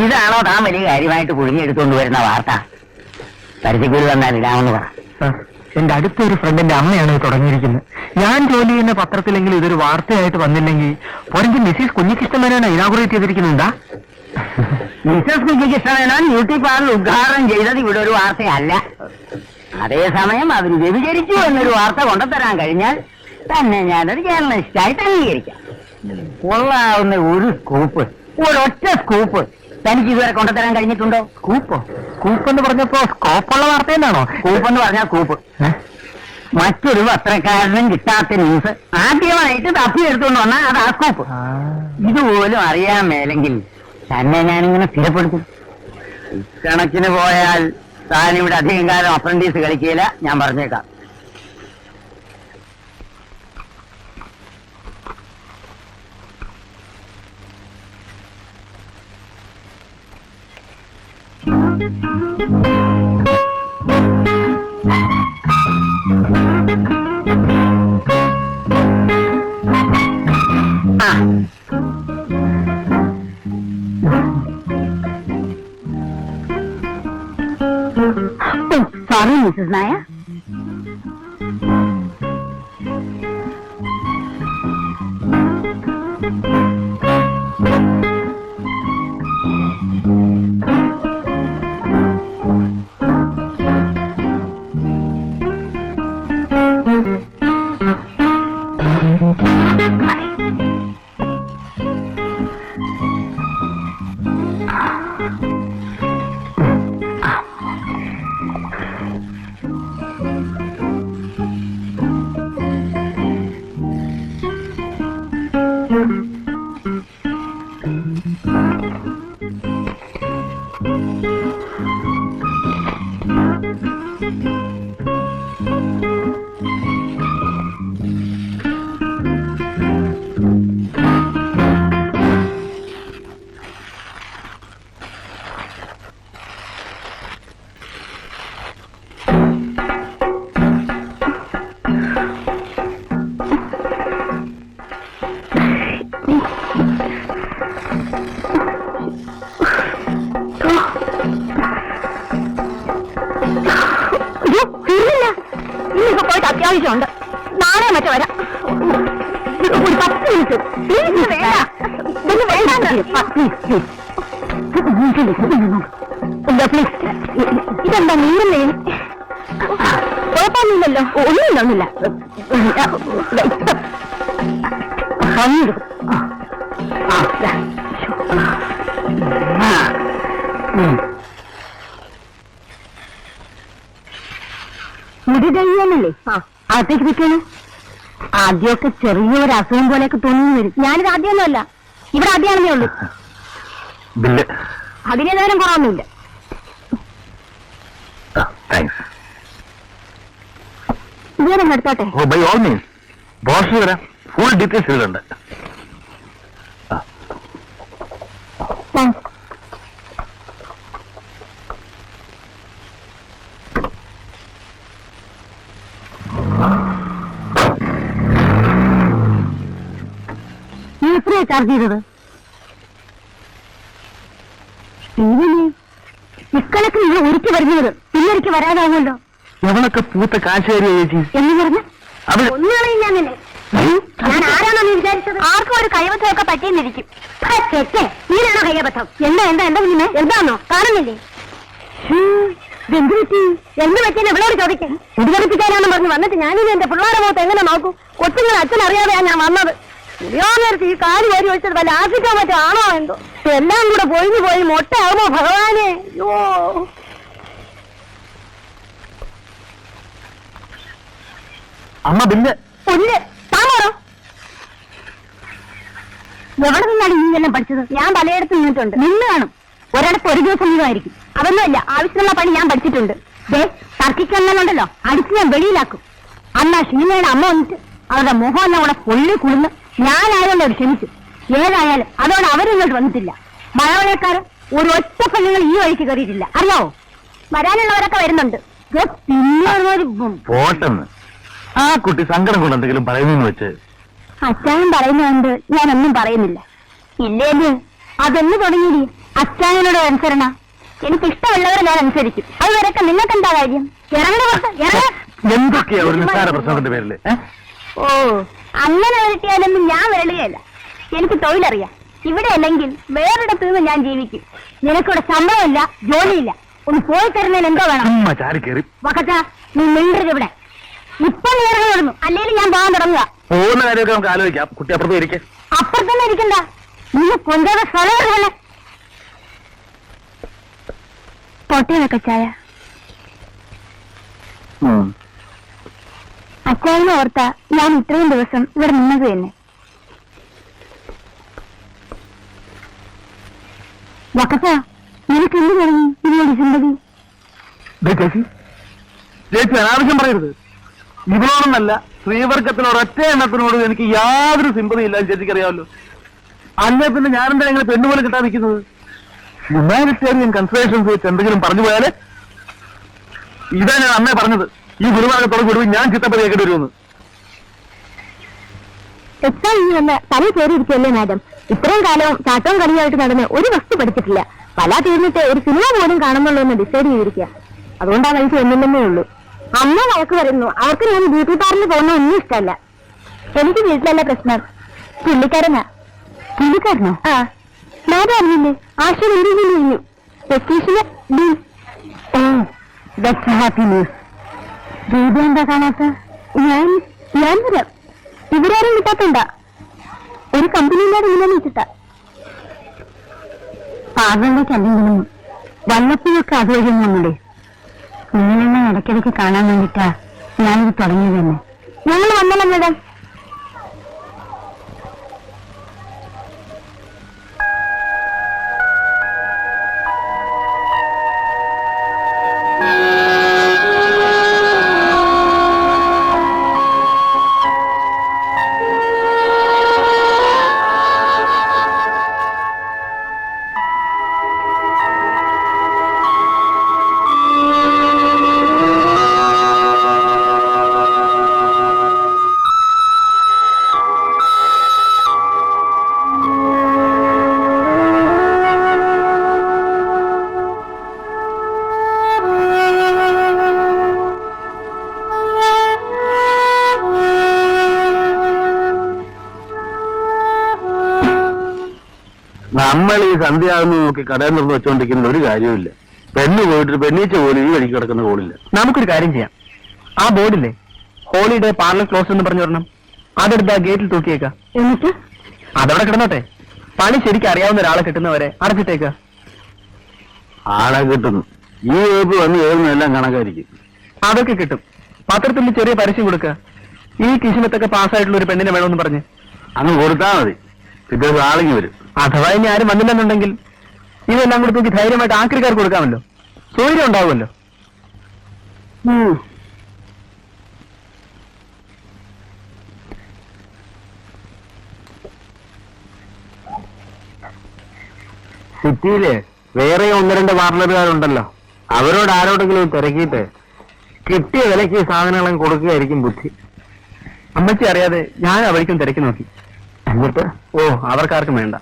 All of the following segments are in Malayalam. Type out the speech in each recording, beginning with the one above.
ഇതാണോ താൻ വലിയ കാര്യമായിട്ട് കുഴുങ്ങിയെടുത്തുകൊണ്ട് വരുന്ന വാർത്ത? പരിധിക്കുരു വന്നാൽ ഇടാമെന്ന് പറ. എന്റെ അടുത്തൊരു ഫ്രണ്ടിന്റെ അമ്മയാണ് ഇത് തുടങ്ങിയിരിക്കുന്നത്. ഞാൻ ജോലി ചെയ്യുന്ന പത്രത്തിലെങ്കിലും ഇതൊരു വാർത്തയായിട്ട് വന്നില്ലെങ്കിൽ പോരെങ്കിൽ മിസ്സിസ് കുഞ്ഞിക്കൃഷ്ണമേനോനെ ഇനാഗുറേറ്റ് ചെയ്തിരിക്കുന്നുണ്ടാ? മിസ്സസ് കുഞ്ഞിക്കൃഷ്ണമേനോൻ ബ്യൂട്ടി പാർലർ ഉദ്ഘാടനം ചെയ്തത് ഇവിടെ ഒരു വാർത്തയല്ല. അതേസമയം അവർ വ്യഭിചരിച്ചു എന്നൊരു വാർത്ത കൊണ്ടുതരാൻ കഴിഞ്ഞാൽ തന്നെ ഞാനൊരു ജേർണലിസ്റ്റായിട്ട് അംഗീകരിക്കാം. കൊള്ളാവുന്ന ഒരു സ്കൂപ്പ്, ഒരൊറ്റ സ്കൂപ്പ് തനിക്ക് ഇതുവരെ കൊണ്ടുതരാൻ കഴിഞ്ഞിട്ടുണ്ടോ? സ്കൂപ്പോ? സ്കൂപ്പ് എന്ന് പറഞ്ഞപ്പോ സ്കോപ്പുള്ള വാർത്ത എന്നാണോ? സ്കൂപ്പ് എന്ന് പറഞ്ഞാൽ സ്കൂപ്പ്. മറ്റൊരു പത്രക്കാരനും കിട്ടാത്ത ന്യൂസ് ആദ്യമായിട്ട് തപ്പിയെടുത്തുകൊണ്ട് വന്നാൽ അത് ആ സ്കൂപ്പ്. ഇതുപോലും അറിയാൻ മേലെങ്കിൽ തന്നെ ഞാനിങ്ങനെ സ്ഥിരപ്പെടുത്തും. ഇക്കണക്കിന് പോയാൽ താനിവിടെ അധികം കാലം അപ്രന്റീസ് കളിക്കില്ല, ഞാൻ പറഞ്ഞേക്കാം. Sorry Mrs Nair. അത്യാവശ്യമുണ്ട്, നാളെ മറ്റോ വരാം. ഒരു 10 മിനിറ്റ് ഇതെന്താ നീങ്ങുന്നേ? കുഴപ്പമൊന്നുമില്ലല്ലോ. ഒന്നുമില്ല. മുടി കഴിയാനല്ലേ അകത്തേക്ക് വെക്കണം. ആദ്യമൊക്കെ ചെറിയൊരു അസുഖം പോലെയൊക്കെ തോന്നുന്നു വരും. ഞാനിത് ആദ്യമൊന്നുമല്ല, ഇവിടെ ആദ്യമാണെന്നേ ഉള്ളൂ. അതിനേതായാലും കുറവൊന്നുമില്ല. ഇങ്ങനെ എടുത്തോട്ടെ. ഫുൾ ഡീറ്റെയിൽസ് ഇതിലുണ്ട്. എത്രയാ ചാർജ് ചെയ്തത്? ഇക്കണക്ക് നിങ്ങൾ ഒരുക്കി വരുന്നത് പിന്നൊരിക്കൽ വരാതാവുമല്ലോ. എവളൊക്കെ പൂത്ത കാശുകാരി ചേച്ചി എന്ന് പറഞ്ഞ ഒന്നുകളെയും ഞാൻ തന്നെ. ഞാൻ ആരാണെന്ന് വിചാരിച്ചത്? ആർക്കും ഒരു കൈവത്തമൊക്കെ പറ്റിയെന്നിരിക്കും. നീനാണോ കൈവത്തം? എന്താ കുഞ്ഞിനെ? എന്താണോ കാണുന്നില്ലേ? എന്ത് പറ്റി? എന്ത് പറ്റിയെന്ന് എവിടെയോട് ചോദിക്കാൻ? ഉദ്ഘാടിപ്പിക്കാനാണെന്ന് പറഞ്ഞ് വന്നിട്ട് ഞാനിത് എന്റെ പിള്ളേരെ മുഖത്ത് എങ്ങനെ നോക്കും? കൊച്ചുങ്ങൾ അച്ഛൻ അറിയാതെയാണ് ഞാൻ വന്നത്. നേരത്തെ ഈ കാല് കോരി ഒഴിച്ചത് വല്ല ആഫ്രിക്കാൻ മറ്റോ ആണോ എന്തോ? എല്ലാം കൂടെ പൊഴിഞ്ഞു പോയി മൊട്ടയാകുമോ ഭഗവാനെ? അയ്യോ, അമ്മ ബില്ല്. പുല്ല് താമോ? എവിടെ നിന്നാണ് നീ എല്ലാം പഠിച്ചത്? ഞാൻ പലയിടത്ത് നിന്നിട്ടുണ്ട്. നിന്ന് കാണും. ഒരിടത്ത് ഒരു ദിവസം നിന്നുമായിരിക്കും. അതൊന്നുമല്ല, ആവശ്യമുള്ള പണി ഞാൻ പഠിച്ചിട്ടുണ്ട്. തർക്കിക്കുന്നുണ്ടല്ലോ, അടിച്ച് ഞാൻ വെളിയിലാക്കും. അന്ന് ആ ഷീനയുടെ അമ്മ വന്നിട്ട് അവരുടെ മുഖം എല്ലാം കൂടെ പൊള്ളി കുളിന്ന് ഞാനായതുകൊണ്ട് അവർ ക്ഷമിച്ചു. ഏതായാലും അതോടെ അവരിങ്ങോട്ട് വന്നിട്ടില്ല. മഴവളക്കാർ ഒരു ഒറ്റ പെണ്ണുങ്ങൾ ഈ വഴിക്ക് കയറിയിട്ടില്ല. അറിയാവോ? വരാനുള്ളവരൊക്കെ വരുന്നുണ്ട്. പോട്ടെന്ന് ആ കുട്ടി സങ്കടം കൊണ്ട് എന്തെങ്കിലും പറയുന്നു വെച്ച് അച്ഛനും പറയുന്നുണ്ട്. ഞാനൊന്നും പറയുന്നില്ല. ഇല്ലേല് അതെന്ന് തുടങ്ങിയില്ലേ? അച്ഛനോട് അനുസരണ എനിക്ക് ഇഷ്ടമുള്ളവരെ ഞാൻ അനുസരിക്കും. അതുവരെയൊക്കെ നിങ്ങൾക്ക് എന്താ കാര്യം? എന്തൊക്കെയാ ഒരു നിസ്സാര പ്രശ്നത്തിന്റെ പേരില്? ഓ, അങ്ങനെ വരട്ടിയാലൊന്നും ഞാൻ വരളുകയല്ല. എനിക്ക് തൊഴിലറിയാം. ഇവിടെ അല്ലെങ്കിൽ വേറൊരിടത്ത് നിന്ന് ഞാൻ ജീവിക്കും. നിനക്കിവിടെ ശമ്പളമില്ല, ജോലിയില്ല. ഒന്ന് പോയി തരുന്നതിന് എന്തോ വേണം? വക്കച്ച, നീ മിണ്ടരുത് ഇവിടെ. ഇപ്പൊ നീ ഇറങ്ങി വരുന്നു, അല്ലെങ്കിൽ ഞാൻ പോകാൻ തുടങ്ങുക. പോകുന്ന കാര്യമൊക്കെ നമുക്ക് ആലോചിക്കാം. കുട്ടി അപ്പുറത്ത് ഇരിക്കെ. അപ്പുറത്തന്നെ ഇരിക്കണ്ട, നീ കൊണ്ടുപോയ സ്ഥലം തന്നെ. പൊട്ടി വെക്കച്ചായ. അച്ചായനെ ഓർത്ത ഞാൻ ഇത്രയും ദിവസം ഇവിടെ നിന്നത് തന്നെ. വക്കച്ച, നിനക്ക് എന്ത് തുടങ്ങി ഇതിനോട് ചിന്തതി? ചേച്ചി അനാവശ്യം പറയരുത്. ഇവളോടൊന്നല്ല, സ്ത്രീവർഗത്തിനോട് ഒറ്റ എണ്ണത്തിനോട് എനിക്ക് യാതൊരു സിമ്പതിയില്ല. ചേച്ചിക്ക് അറിയാമല്ലോ. അല്ലേ പിന്നെ ഞാനെന്താ ഇങ്ങനെ പെണ്ണുപോലെ കിട്ടാൻ നിൽക്കുന്നത്? ഹ്യൂമാനിറ്റേറിയൻ കൺസിഡറേഷൻസ് വെച്ച് എന്തെങ്കിലും പറഞ്ഞു പോയാല് ഇതാ ഞാൻ അന്നേ പറഞ്ഞത്. ഈ ഗുരുവാകത്തോടെ വിടുവിൽ ഞാൻ ചിത്തപ്പതി കേൾക്കേണ്ടി വരുമെന്ന്. എക്സാം വന്ന് തല കയറിയിരിക്കല്ലേ മാഡം? ഇത്രയും കാലവും ചാട്ടവും കളിയായിട്ട് നടന്ന് ഒരു വസ്തു പഠിച്ചിട്ടില്ല. പല തീർന്നിട്ട് ഒരു സിനിമ പോലും കാണുന്നുള്ളൂ എന്ന് ഡിസൈഡ് ചെയ്തിരിക്കുക. അതുകൊണ്ടാണ് എനിക്ക് ഒന്നില്ലെന്നേ ഉള്ളൂ. അമ്മ വഴക്ക് പറയുന്നു. അവർക്ക് ഞാൻ ബ്യൂട്ടി പാർലറിൽ പോകുന്ന ഒന്നും ഇഷ്ടമല്ല. എനിക്ക് വീട്ടിലല്ല പ്രശ്നം, പുള്ളിക്കാരനാ. പുള്ളിക്കാരനോ? ആ, മാഡം അറിയില്ലേ? ആശയം എന്തെങ്കിലും കഴിഞ്ഞു. Happy news. ദീപ എന്താ കാണാത്ത? ഞാൻ വരാം. ഇവരാരും കിട്ടാത്തണ്ട. ഒരു കമ്പനിയില്ലാതെ ഇല്ലെന്ന് വെച്ചിട്ടാ. പാർലറിലേക്ക് അല്ലെങ്കിലും വല്ലപ്പോഴൊക്കെ അതുവഴി വന്നൂടെ? നിങ്ങളെന്നെ ഇടയ്ക്കിടയ്ക്ക് കാണാൻ വേണ്ടിട്ടാ ഞാനിത് തുടങ്ങിയത് തന്നെ. ഞങ്ങൾ വന്നല്ലോ മാഡം. നമ്മൾ ഈ സന്ധ്യയാകുന്ന നോക്കി കടയിൽ നിർന്ന് വെച്ചോണ്ടിരിക്കുന്ന ഒരു കാര്യമില്ല. പെണ്ണ് പോയിട്ട് പെണ്ണീച്ച പോലും ഈ വഴിക്ക് കിടക്കുന്ന ബോർഡില്ല. നമുക്കൊരു കാര്യം ചെയ്യാം. ആ ബോർഡില്ലേ, ഹോളിഡേ പാർലർ ക്ലോസ് എന്ന് പറഞ്ഞു വരണം. അതെടുത്ത് ആ ഗേറ്റിൽ തൂക്കിയേക്ക. എന്നിട്ട് അതവിടെ കിടന്നോട്ടെ. പണി ശരിക്കും അറിയാവുന്ന ഒരാളെ കിട്ടുന്നവരെ അടച്ചിട്ടേക്ക. ആളെ കിട്ടുന്നു. ഈ വേപ്പ് വന്ന് ഏറുന്നതെല്ലാം കണക്കായിരിക്കും. അതൊക്കെ കിട്ടും. പത്രത്തിൽ ചെറിയ പരസ്യം കൊടുക്കുക. ഈ കിശിമത്തൊക്കെ പാസ്സായിട്ടുള്ള ഒരു പെണ്ണിനെ വേണമെന്ന് പറഞ്ഞ് അങ്ങ് കൊടുത്താൽ മതി. പിറ്റേ ആളിങ്ങി വരും. അഥവാ ഇനി ആരും വന്നില്ലെന്നുണ്ടെങ്കിൽ ഇതെല്ലാം കൂടി തൂക്കി ധൈര്യമായിട്ട് ആക്രിക്കാർക്ക് കൊടുക്കാമല്ലോ. സൗകര്യം ഉണ്ടാവുമല്ലോ. സിറ്റിയില് വേറെ ഒന്ന് രണ്ട് പാർലറുകാരുണ്ടല്ലോ. അവരോട് ആരോടെങ്കിലും തിരക്കിയിട്ട് കിട്ടിയ വിലക്ക് ഈ സാധനങ്ങളും കൊടുക്കുകയായിരിക്കും ബുദ്ധി. അമ്മച്ചി അറിയാതെ ഞാൻ അവരിക്കും തിരക്കി നോക്കി. എന്നിട്ട് അവർക്കാർക്കും വേണ്ട.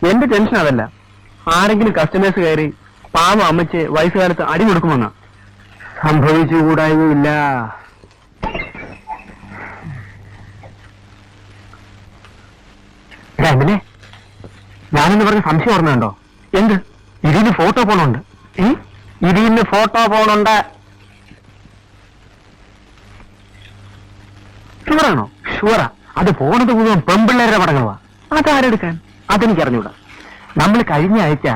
എന്റെ ടെൻഷൻ അതല്ല, ആരെങ്കിലും കസ്റ്റമേഴ്സ് കയറി പാവം അമ്മച്ച് വയസ്സുകാലത്ത് അടി കൊടുക്കുമെന്നാ. സംഭവിച്ചുകൂടായില്ല. എങ്ങനെ ഞാനെന്ന് പറഞ്ഞ സംശയം ഓർമ്മയുണ്ടോ? എന്ത്? ഇതിന് ഫോട്ടോ പോണുണ്ട്. ഇതിന് ഫോട്ടോ പോണുണ്ട്. ഷുവറാണോ? ഷുവറാ. അത് പോണത് മുഴുവൻ പെമ്പിള്ളേരുടെ പടങ്ങളുവാ. അതാരെടുക്കാൻ? അതെനിക്കറിഞ്ഞൂടാ. നമ്മൾ കഴിഞ്ഞ ആഴ്ച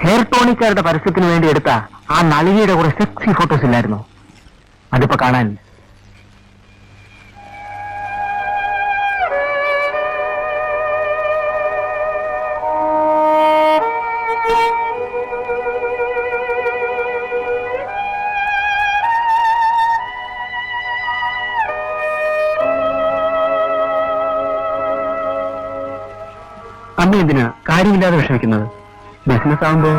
ഹെയർ ടോണിക്കാരുടെ പരസ്യത്തിന് വേണ്ടി എടുത്ത ആ നളിനിയുടെ കുറെ സെക്സി ഫോട്ടോസ് ഇല്ലായിരുന്നോ? അതിപ്പോ കാണാൻ. അമ്മ എന്തിനാ കാര്യമില്ലാതെ വിഷമിക്കുന്നത്? ബിസിനസ് ആകുമ്പോ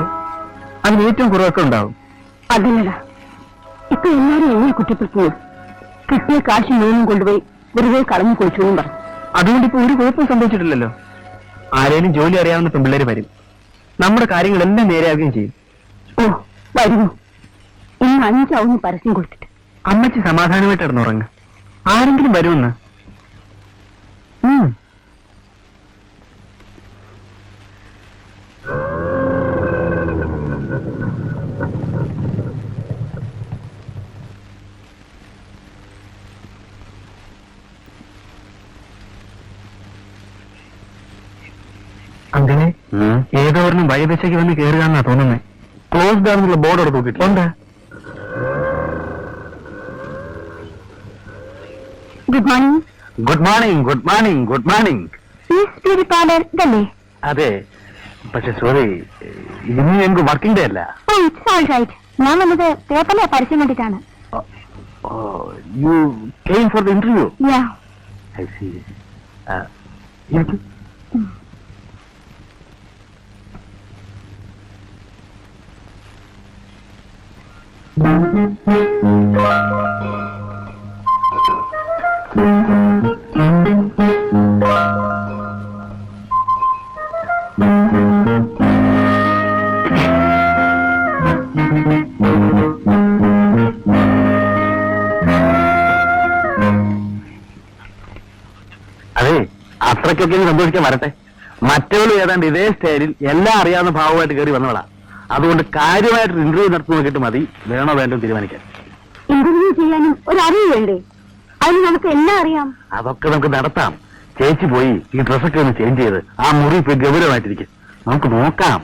അതിന് ഏറ്റവും കുറവൊക്കെ ഉണ്ടാവും. അതല്ലടാ, ഇപ്പൊ എല്ലാരും എങ്ങനെ കുറ്റപ്പെടുത്തുന്നു? കിട്ടിയ കാശ് മൂന്നും കൊണ്ടുപോയി വെറുതെ കളഞ്ഞു കുളിച്ചു പറഞ്ഞു. അതുകൊണ്ട് ഇപ്പൊ ഒരു കുഴപ്പം സംഭവിച്ചിട്ടില്ലല്ലോ. ആരേലും ജോലി അറിയാവുന്ന പെൺപിള്ളേര് വരും. നമ്മുടെ കാര്യങ്ങളെല്ലാം നേരെയാവുകയും ചെയ്യും. ഓ വരുന്നു. ഇന്ന് 5 പരസ്യം കൊടുത്തിട്ട്. അമ്മച്ചി സമാധാനമായിട്ട് ഇടന്നുറങ്ങ. ആരെങ്കിലും വരുമെന്ന്. അങ്ങനെ ഏതോറിനും വഴിവെച്ചേക്ക് വന്ന് കയറുകയെന്നാ തോന്നുന്നേ. ക്ലോസ്ഡ് ആണെന്നുള്ള ബോർഡ് അവിടെ തൂക്കിയിട്ടുണ്ട്. Good morning. Good morning, good morning, good morning. Beauty parlour ഇതല്ലേ? അതെ, പക്ഷെ സോറി, ഇന്ന് ഞങ്ങൾക്ക് വർക്കിംഗ് ഡേ അല്ല. Oh it's all right. ഞാൻ വന്നത് പേപ്പറിലെ പരസ്യം കണ്ടിട്ടാണ്. You came for the interview? Yeah. I see. അതെ, അത്രയ്ക്കൊക്കെ സന്തോഷിക്കാൻ വരട്ടെ. മറ്റവളും ഏതാണ്ട് ഇതേ സ്റ്റൈലിൽ എല്ലാം അറിയാവുന്ന ഭാവമായിട്ട് കയറി വന്നവളാ. അതുകൊണ്ട് കാര്യമായിട്ടൊരു ഇന്റർവ്യൂ നടത്തി നോക്കിയിട്ട് മതി വേണോ വേണ്ടോ തീരുമാനിക്കാൻ. ഇന്റർവ്യൂ ചെയ്യാനും ഒരു അറിവ് വേണ്ടേ? അതിന് നമുക്ക് എല്ലാം അറിയാം. അതൊക്കെ നമുക്ക് നടത്താം. ചേച്ചി പോയി ഈ ഡ്രസ്സൊക്കെ ഒന്ന് ചേഞ്ച് ചെയ്ത് ആ മുറി പോയി ഗൗരവമായിട്ടിരിക്കും. നമുക്ക് നോക്കാം.